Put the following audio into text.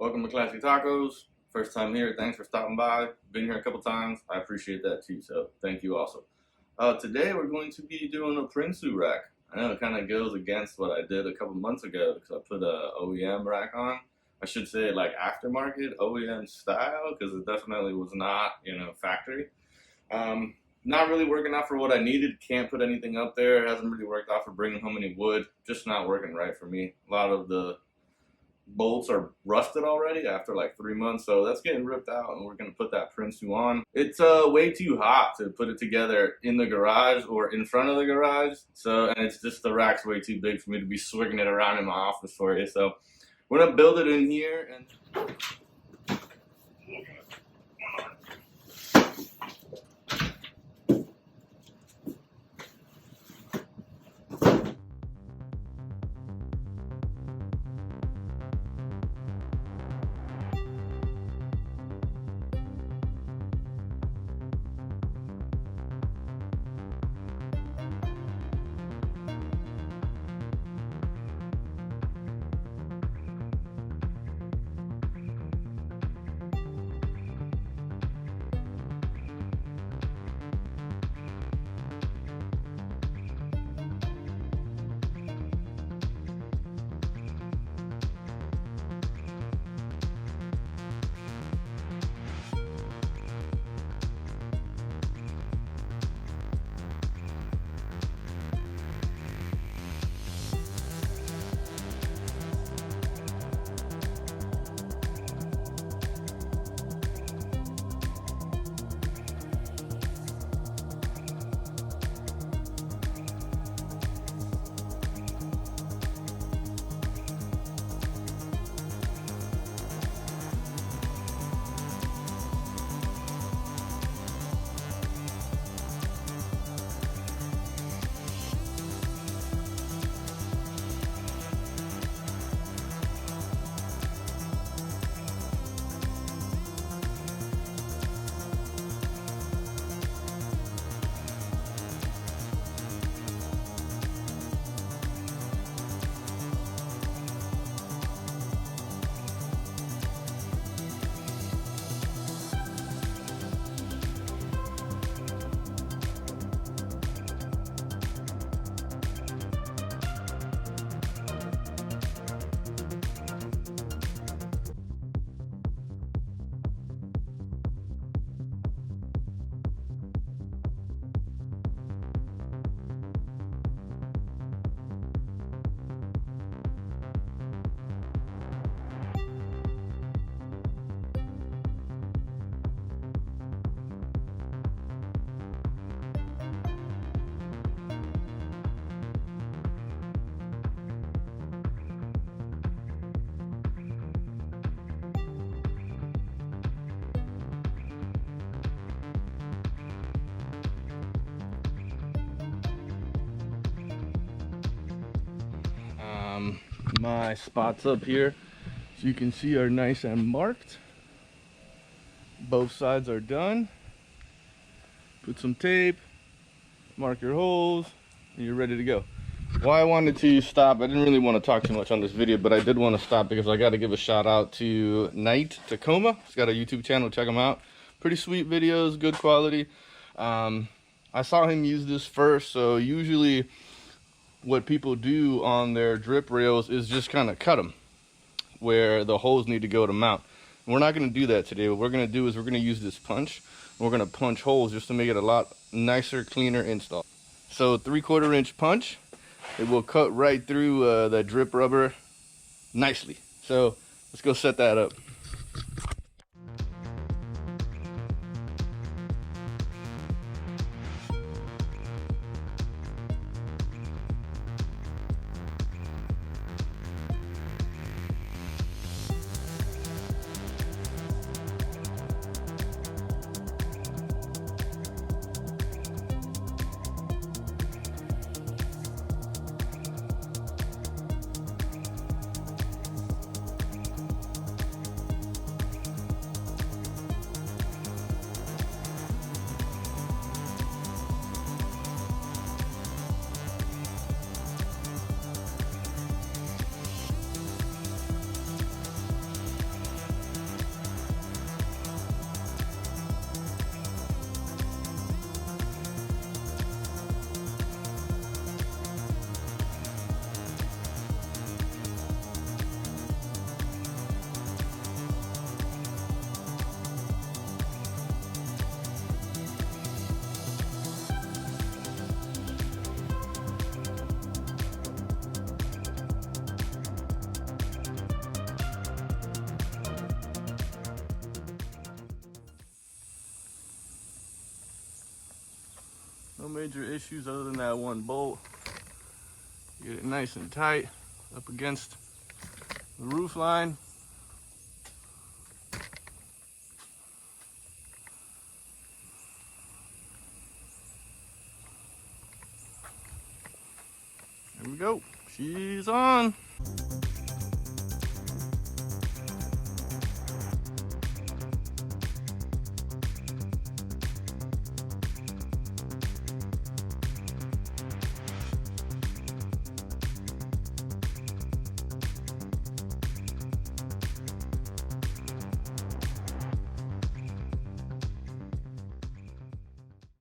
Welcome to Classy Tacos. First time here, thanks for stopping by. Been here a couple times, I appreciate that too, so thank you also. Today we're going to be doing a Prinsu rack. I know it kind of goes against what I did a couple months ago because I put a OEM rack on. I should say like aftermarket OEM style because it definitely was not, factory. Not really working out for what I needed. Can't put anything up there. It hasn't really worked out for bringing home any wood. Just not working right for me. A lot of the bolts are rusted already after like 3 months, so that's getting ripped out and we're going to put that Prinsu on. It's way too hot to put it together in the garage or in front of the garage, and it's just the rack's way too big for me to be swinging it around in my office for you. So we're going to build it in here and my spots up here, so you can see, are nice and marked. Both sides are done. Put some tape, mark your holes, and you're ready to go. Why I wanted to stop, I didn't really want to talk too much on this video, but I did want to stop because I got to give a shout out to Tacoma. He's got a YouTube channel, check him out. Pretty sweet videos, good quality. I saw him use this first, so usually what people do on their drip rails is just kind of cut them where the holes need to go to mount. We're not going to do that today. What we're going to do is we're going to use this punch. We're going to punch holes just to make it a lot nicer, cleaner install. So 3/4 inch punch, it will cut right through the drip rubber nicely. So let's go set that up. No major issues other than that one bolt. Get it nice and tight up against the roof line. There we go. She's on.